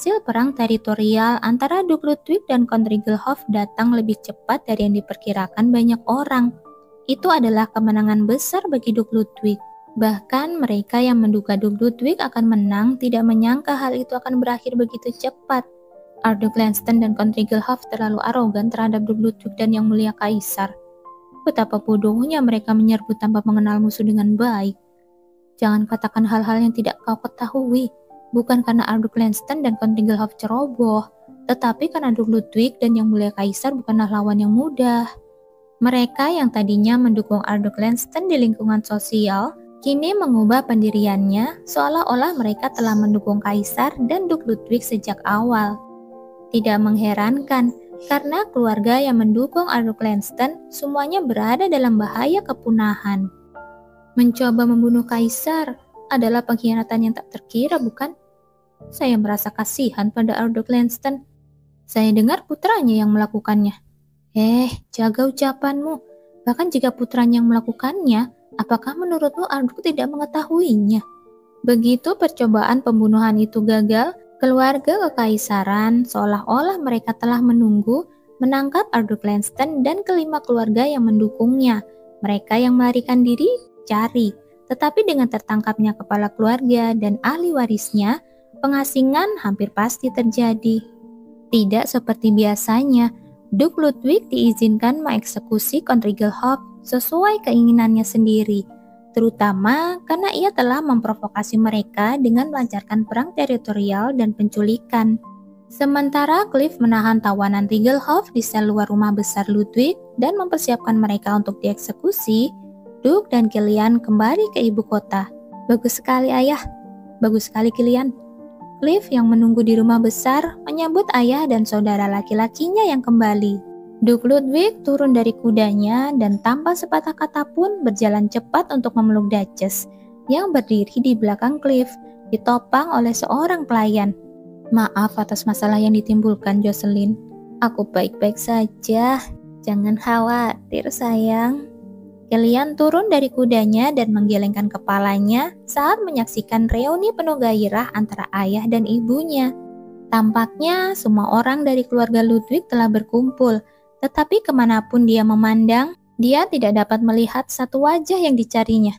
Hasil perang teritorial antara Duke Ludwig dan Count Regelhof datang lebih cepat dari yang diperkirakan banyak orang. Itu adalah kemenangan besar bagi Duke Ludwig. Bahkan mereka yang menduga Duke Ludwig akan menang tidak menyangka hal itu akan berakhir begitu cepat. Archduke Lansten dan Count Regelhof terlalu arogan terhadap Duke Ludwig dan Yang Mulia Kaisar. Betapa bodohnya mereka menyerbu tanpa mengenal musuh dengan baik. Jangan katakan hal-hal yang tidak kau ketahui. Bukan karena Archduke Lansten dan Count Regelhof ceroboh, tetapi karena Duke Ludwig dan Yang Mulia Kaisar bukanlah lawan yang mudah. Mereka yang tadinya mendukung Archduke Lansten di lingkungan sosial, kini mengubah pendiriannya seolah-olah mereka telah mendukung Kaisar dan Duke Ludwig sejak awal. Tidak mengherankan, karena keluarga yang mendukung Archduke Lansten semuanya berada dalam bahaya kepunahan. Mencoba membunuh Kaisar adalah pengkhianatan yang tak terkira, bukan? Saya merasa kasihan pada Archduke Lansten. Saya dengar putranya yang melakukannya. Jaga ucapanmu. Bahkan jika putranya yang melakukannya, apakah menurutmu Archduke tidak mengetahuinya? Begitu percobaan pembunuhan itu gagal, keluarga kekaisaran seolah-olah mereka telah menunggu menangkap Archduke Lansten dan kelima keluarga yang mendukungnya. Mereka yang melarikan diri cari, tetapi dengan tertangkapnya kepala keluarga dan ahli warisnya, pengasingan hampir pasti terjadi. Tidak seperti biasanya, Duke Ludwig diizinkan mengeksekusi Count Regelhof sesuai keinginannya sendiri, terutama karena ia telah memprovokasi mereka dengan melancarkan perang teritorial dan penculikan. Sementara Cliff menahan tawanan Regelhof di sel luar rumah besar Ludwig dan mempersiapkan mereka untuk dieksekusi, Duke dan Kilian kembali ke ibu kota. Bagus sekali ayah, bagus sekali Kilian. Cliff yang menunggu di rumah besar menyambut ayah dan saudara laki-lakinya yang kembali. Duke Ludwig turun dari kudanya dan tanpa sepatah kata pun berjalan cepat untuk memeluk Duchess yang berdiri di belakang Cliff, ditopang oleh seorang pelayan. Maaf atas masalah yang ditimbulkan, Jocelyn. Aku baik-baik saja. Jangan khawatir, sayang. Kilian turun dari kudanya dan menggelengkan kepalanya saat menyaksikan reuni penuh gairah antara ayah dan ibunya. Tampaknya semua orang dari keluarga Ludwig telah berkumpul, tetapi kemanapun dia memandang, dia tidak dapat melihat satu wajah yang dicarinya.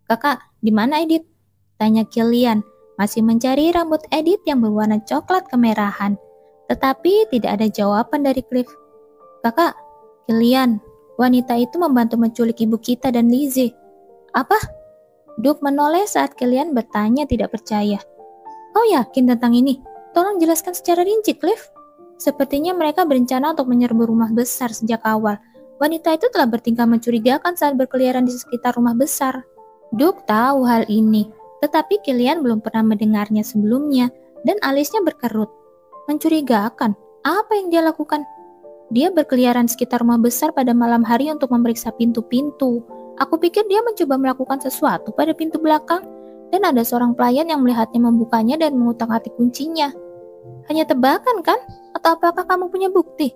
Kakak, di mana Edith? Tanya Kilian, masih mencari rambut Edith yang berwarna coklat kemerahan. Tetapi tidak ada jawaban dari Cliff. Kakak, Kilian, wanita itu membantu menculik ibu kita dan Lizzie. Apa? Duke menoleh saat Kilian bertanya tidak percaya. Kau yakin tentang ini? Tolong jelaskan secara rinci, Cliff. Sepertinya mereka berencana untuk menyerbu rumah besar sejak awal. Wanita itu telah bertingkah mencurigakan saat berkeliaran di sekitar rumah besar. Duke tahu hal ini, tetapi Kilian belum pernah mendengarnya sebelumnya dan alisnya berkerut. Mencurigakan? Apa yang dia lakukan? Dia berkeliaran sekitar rumah besar pada malam hari untuk memeriksa pintu-pintu. Aku pikir dia mencoba melakukan sesuatu pada pintu belakang, dan ada seorang pelayan yang melihatnya membukanya dan mengutak-atik kuncinya. Hanya tebakan kan? Atau apakah kamu punya bukti?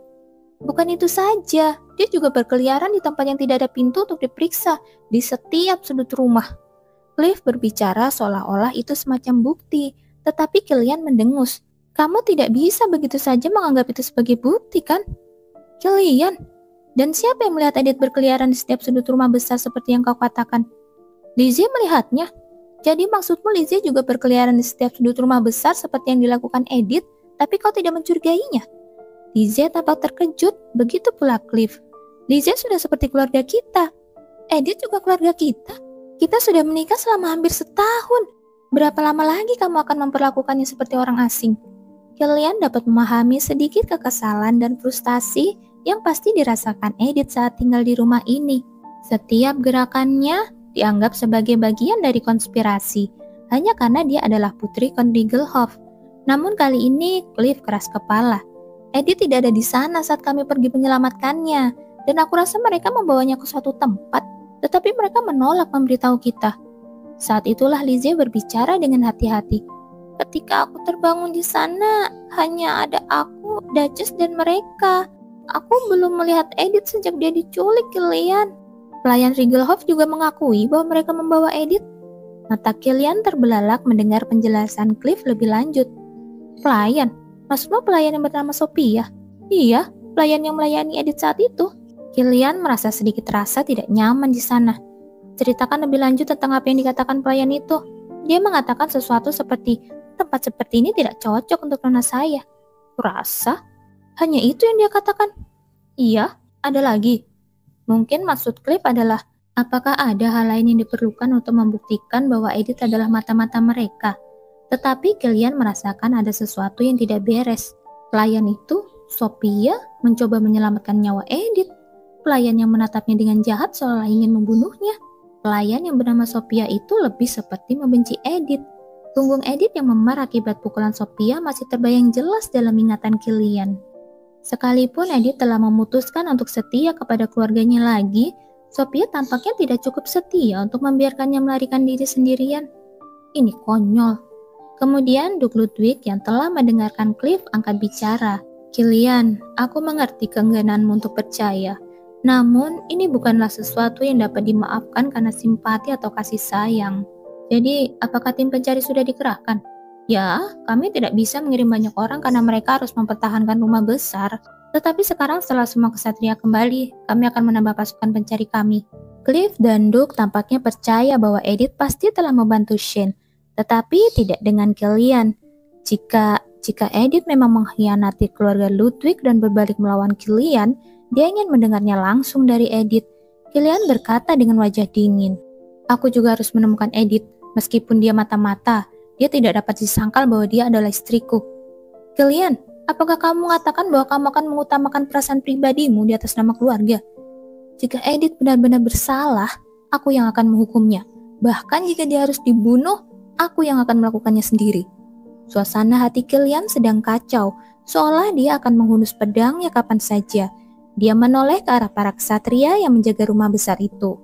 Bukan itu saja, dia juga berkeliaran di tempat yang tidak ada pintu untuk diperiksa, di setiap sudut rumah. Cliff berbicara seolah-olah itu semacam bukti, tetapi Kilian mendengus. Kamu tidak bisa begitu saja menganggap itu sebagai bukti, kan? Kilian, dan siapa yang melihat Edith berkeliaran di setiap sudut rumah besar seperti yang kau katakan? Lizzie melihatnya. Jadi maksudmu Lizzie juga berkeliaran di setiap sudut rumah besar seperti yang dilakukan Edith, tapi kau tidak mencurigainya? Lizzie tampak terkejut, begitu pula Cliff. Lizzie sudah seperti keluarga kita. Edith juga keluarga kita. Kita sudah menikah selama hampir setahun. Berapa lama lagi kamu akan memperlakukannya seperti orang asing? Kalian dapat memahami sedikit kekesalan dan frustasi yang pasti dirasakan Edith saat tinggal di rumah ini. Setiap gerakannya dianggap sebagai bagian dari konspirasi, hanya karena dia adalah putri Count Regelhof. Namun kali ini Cliff keras kepala. Edith tidak ada di sana saat kami pergi menyelamatkannya, dan aku rasa mereka membawanya ke suatu tempat, tetapi mereka menolak memberitahu kita. Saat itulah Lizzie berbicara dengan hati-hati. Ketika aku terbangun di sana, hanya ada aku, Duchess, dan mereka. Aku belum melihat Edith sejak dia diculik, Kilian. Pelayan Regelhof juga mengakui bahwa mereka membawa Edith. Mata Kilian terbelalak mendengar penjelasan Cliff lebih lanjut. Pelayan? Maksudmu pelayan yang bernama Sophia? Iya, pelayan yang melayani Edith saat itu. Kilian merasa sedikit rasa tidak nyaman di sana. Ceritakan lebih lanjut tentang apa yang dikatakan pelayan itu. Dia mengatakan sesuatu seperti, tempat seperti ini tidak cocok untuk nona saya. Kurasa? Hanya itu yang dia katakan? Iya, ada lagi. Mungkin maksud Cliff adalah, apakah ada hal lain yang diperlukan untuk membuktikan bahwa Edith adalah mata-mata mereka? Tetapi Kilian merasakan ada sesuatu yang tidak beres. Pelayan itu, Sophia, mencoba menyelamatkan nyawa Edith. Pelayan yang menatapnya dengan jahat seolah ingin membunuhnya. Pelayan yang bernama Sophia itu lebih seperti membenci Edith. Punggung Edith yang memar akibat pukulan Sophia masih terbayang jelas dalam ingatan Kilian. Sekalipun Edith telah memutuskan untuk setia kepada keluarganya lagi, Sophia tampaknya tidak cukup setia untuk membiarkannya melarikan diri sendirian. Ini konyol. Kemudian Duke Ludwig yang telah mendengarkan Cliff angkat bicara. Kilian, aku mengerti keenggananmu untuk percaya. Namun, ini bukanlah sesuatu yang dapat dimaafkan karena simpati atau kasih sayang. Jadi, apakah tim pencari sudah dikerahkan? Ya, kami tidak bisa mengirim banyak orang karena mereka harus mempertahankan rumah besar. Tetapi sekarang setelah semua kesatria kembali, kami akan menambah pasukan pencari kami. Cliff dan Duke tampaknya percaya bahwa Edith pasti telah membantu Shane, tetapi tidak dengan Kilian. Jika Edith memang mengkhianati keluarga Ludwig dan berbalik melawan Kilian, dia ingin mendengarnya langsung dari Edith. Kilian berkata dengan wajah dingin, "Aku juga harus menemukan Edith, meskipun dia mata-mata. Dia tidak dapat disangkal bahwa dia adalah istriku." Kilian, apakah kamu mengatakan bahwa kamu akan mengutamakan perasaan pribadimu di atas nama keluarga? Jika Edith benar-benar bersalah, aku yang akan menghukumnya. Bahkan jika dia harus dibunuh, aku yang akan melakukannya sendiri. Suasana hati Kilian sedang kacau, seolah dia akan menghunus pedangnya kapan saja. Dia menoleh ke arah para ksatria yang menjaga rumah besar itu.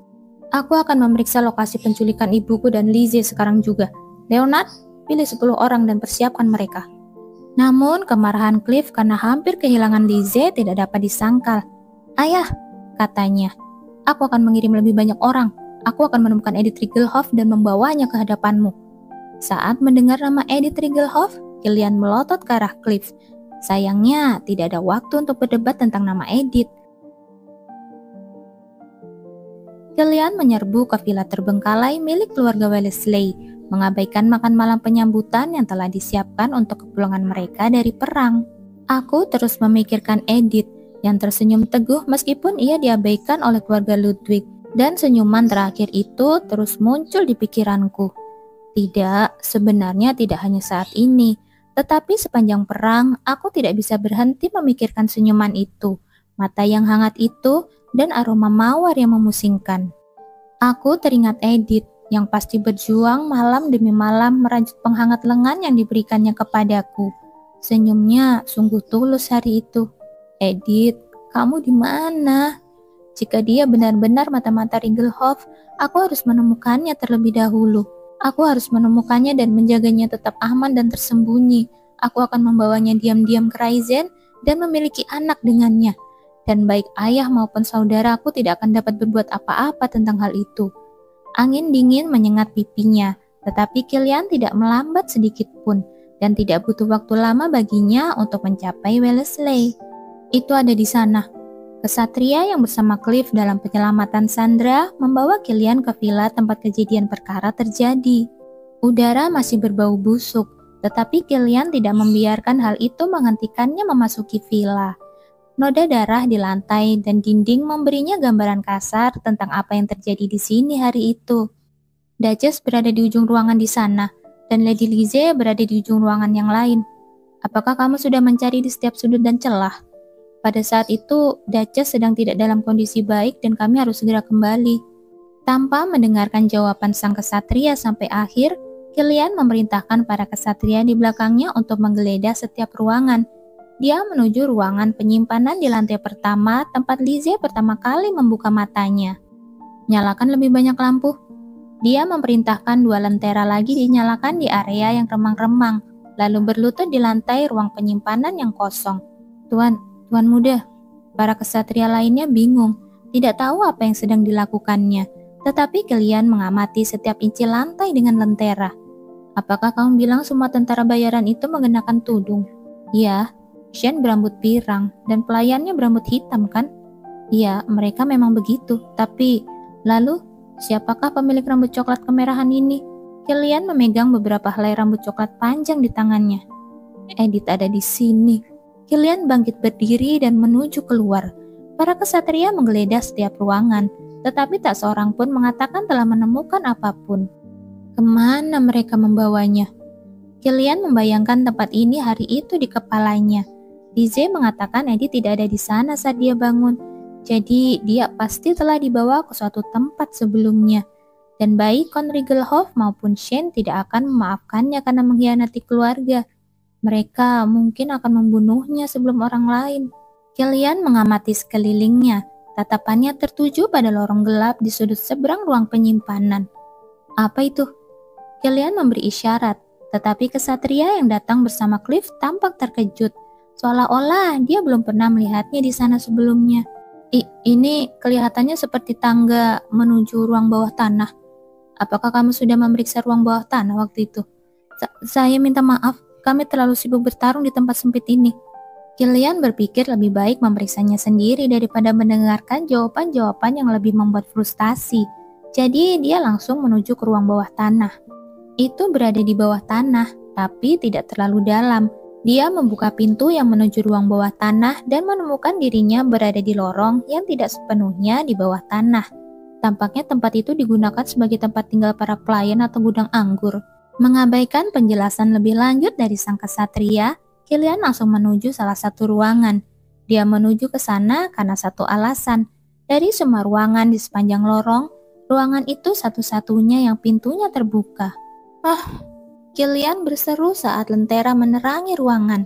Aku akan memeriksa lokasi penculikan ibuku dan Lizzie sekarang juga. Leonard, pilih 10 orang dan persiapkan mereka. Namun kemarahan Cliff karena hampir kehilangan Lizzie tidak dapat disangkal. Ayah, katanya, aku akan mengirim lebih banyak orang. Aku akan menemukan Edith Riegelhoff dan membawanya ke hadapanmu. Saat mendengar nama Edith Riegelhoff, Kilian melotot ke arah Cliff. Sayangnya, tidak ada waktu untuk berdebat tentang nama Edith. Kilian menyerbu ke villa terbengkalai milik keluarga Wellesley, mengabaikan makan malam penyambutan yang telah disiapkan untuk kepulangan mereka dari perang. Aku terus memikirkan Edith, yang tersenyum teguh meskipun ia diabaikan oleh keluarga Ludwig, dan senyuman terakhir itu terus muncul di pikiranku. Tidak, sebenarnya tidak hanya saat ini. Tetapi sepanjang perang, aku tidak bisa berhenti memikirkan senyuman itu, mata yang hangat itu, dan aroma mawar yang memusingkan. Aku teringat Edith, yang pasti berjuang malam demi malam merajut penghangat lengan yang diberikannya kepadaku. Senyumnya sungguh tulus hari itu. Edith, kamu di mana? Jika dia benar-benar mata-mata Riegelhoff, aku harus menemukannya terlebih dahulu. Aku harus menemukannya dan menjaganya tetap aman dan tersembunyi. Aku akan membawanya diam-diam ke Raizen dan memiliki anak dengannya. Dan baik ayah maupun saudaraku tidak akan dapat berbuat apa-apa tentang hal itu. Angin dingin menyengat pipinya, tetapi Kilian tidak melambat sedikit pun, dan tidak butuh waktu lama baginya untuk mencapai Wellesley. Itu ada di sana. Kesatria yang bersama Cliff dalam penyelamatan Sandra membawa Kilian ke villa tempat kejadian perkara terjadi. Udara masih berbau busuk, tetapi Kilian tidak membiarkan hal itu menghentikannya memasuki villa. Noda darah di lantai dan dinding memberinya gambaran kasar tentang apa yang terjadi di sini hari itu. Duchess berada di ujung ruangan di sana, dan Lady Lizzie berada di ujung ruangan yang lain. Apakah kamu sudah mencari di setiap sudut dan celah? Pada saat itu, Duchess sedang tidak dalam kondisi baik dan kami harus segera kembali. Tanpa mendengarkan jawaban sang kesatria sampai akhir, Kilian memerintahkan para kesatria di belakangnya untuk menggeledah setiap ruangan. Dia menuju ruangan penyimpanan di lantai pertama tempat Lizzie pertama kali membuka matanya. Nyalakan lebih banyak lampu. Dia memerintahkan 2 lentera lagi dinyalakan di area yang remang-remang, lalu berlutut di lantai ruang penyimpanan yang kosong. Tuan muda, para kesatria lainnya bingung, tidak tahu apa yang sedang dilakukannya, tetapi Kilian mengamati setiap inci lantai dengan lentera. Apakah kamu bilang semua tentara bayaran itu mengenakan tudung? Iya, Shen berambut pirang dan pelayannya berambut hitam kan? Iya, mereka memang begitu. Tapi, lalu, siapakah pemilik rambut coklat kemerahan ini? Kilian memegang beberapa helai rambut coklat panjang di tangannya. Edith ada di sini. Kilian bangkit berdiri dan menuju keluar. Para kesatria menggeledah setiap ruangan, tetapi tak seorang pun mengatakan telah menemukan apapun. Kemana mereka membawanya? Kilian membayangkan tempat ini hari itu di kepalanya. Lizzie mengatakan Edith tidak ada di sana saat dia bangun. Jadi dia pasti telah dibawa ke suatu tempat sebelumnya. Dan baik Konrigelhof maupun Shen tidak akan memaafkannya karena mengkhianati keluarga. Mereka mungkin akan membunuhnya sebelum orang lain. Kilian mengamati sekelilingnya. Tatapannya tertuju pada lorong gelap di sudut seberang ruang penyimpanan. Apa itu? Kilian memberi isyarat, tetapi kesatria yang datang bersama Cliff tampak terkejut. Seolah-olah dia belum pernah melihatnya di sana sebelumnya. Ini kelihatannya seperti tangga menuju ruang bawah tanah. Apakah kamu sudah memeriksa ruang bawah tanah waktu itu? Saya minta maaf, kami terlalu sibuk bertarung di tempat sempit ini. Kilian berpikir lebih baik memeriksanya sendiri daripada mendengarkan jawaban-jawaban yang lebih membuat frustasi. Jadi dia langsung menuju ke ruang bawah tanah. Itu berada di bawah tanah, tapi tidak terlalu dalam. Dia membuka pintu yang menuju ruang bawah tanah dan menemukan dirinya berada di lorong yang tidak sepenuhnya di bawah tanah. Tampaknya tempat itu digunakan sebagai tempat tinggal para pelayan atau gudang anggur. Mengabaikan penjelasan lebih lanjut dari sang kesatria, Kilian langsung menuju salah satu ruangan. Dia menuju ke sana karena satu alasan. Dari semua ruangan di sepanjang lorong, ruangan itu satu-satunya yang pintunya terbuka. Kilian berseru saat lentera menerangi ruangan.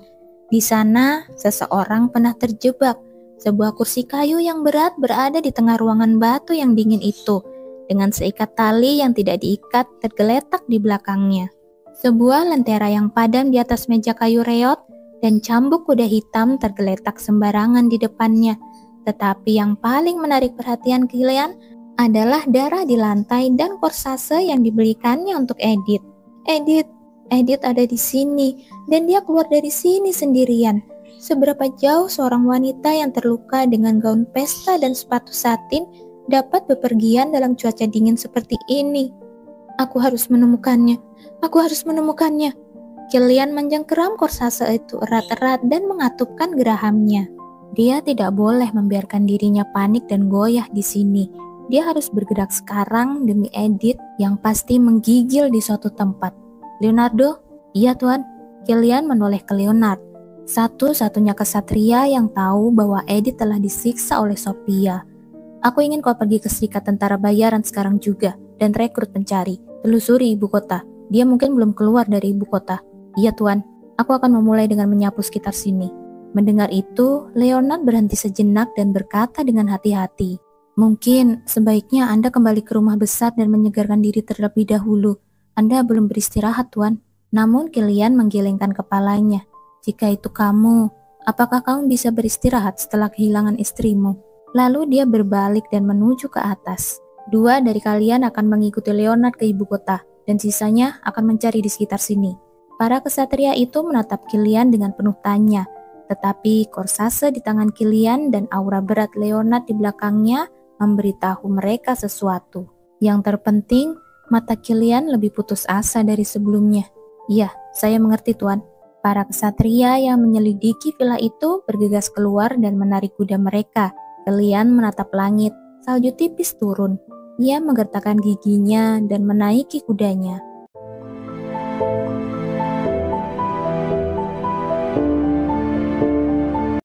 Di sana, seseorang pernah terjebak. Sebuah kursi kayu yang berat berada di tengah ruangan batu yang dingin itu, dengan seikat tali yang tidak diikat tergeletak di belakangnya. Sebuah lentera yang padam di atas meja kayu reot dan cambuk kuda hitam tergeletak sembarangan di depannya. Tetapi yang paling menarik perhatian Kilian adalah darah di lantai dan korsase yang dibelikannya untuk Edith. Edith ada di sini, dan dia keluar dari sini sendirian. Seberapa jauh seorang wanita yang terluka dengan gaun pesta dan sepatu satin dapat bepergian dalam cuaca dingin seperti ini? Aku harus menemukannya. Kilian menjengkeram korsase itu erat-erat dan mengatupkan gerahamnya. Dia tidak boleh membiarkan dirinya panik dan goyah di sini. Dia harus bergerak sekarang demi Edith yang pasti menggigil di suatu tempat. Leonardo? Iya tuan. Kilian menoleh ke Leonard, satu-satunya kesatria yang tahu bahwa Edith telah disiksa oleh Sophia. Aku ingin kau pergi ke Serikat Tentara Bayaran sekarang juga dan rekrut pencari. Telusuri ibu kota. Dia mungkin belum keluar dari ibu kota. Iya tuan. Aku akan memulai dengan menyapu sekitar sini. Mendengar itu, Leonard berhenti sejenak dan berkata dengan hati-hati. Mungkin sebaiknya Anda kembali ke rumah besar dan menyegarkan diri terlebih dahulu. Anda belum beristirahat, Tuan. Namun Kilian menggelengkan kepalanya. Jika itu kamu, apakah kamu bisa beristirahat setelah kehilangan istrimu? Lalu dia berbalik dan menuju ke atas. 2 dari kalian akan mengikuti Leonard ke ibu kota, dan sisanya akan mencari di sekitar sini. Para kesatria itu menatap Kilian dengan penuh tanya. Tetapi korsase di tangan Kilian dan aura berat Leonard di belakangnya memberitahu mereka sesuatu. Yang terpenting, mata Kilian lebih putus asa dari sebelumnya. Iya, saya mengerti tuan. Para kesatria yang menyelidiki villa itu bergegas keluar dan menarik kuda mereka. Kilian menatap langit, salju tipis turun. Ia menggertakkan giginya dan menaiki kudanya.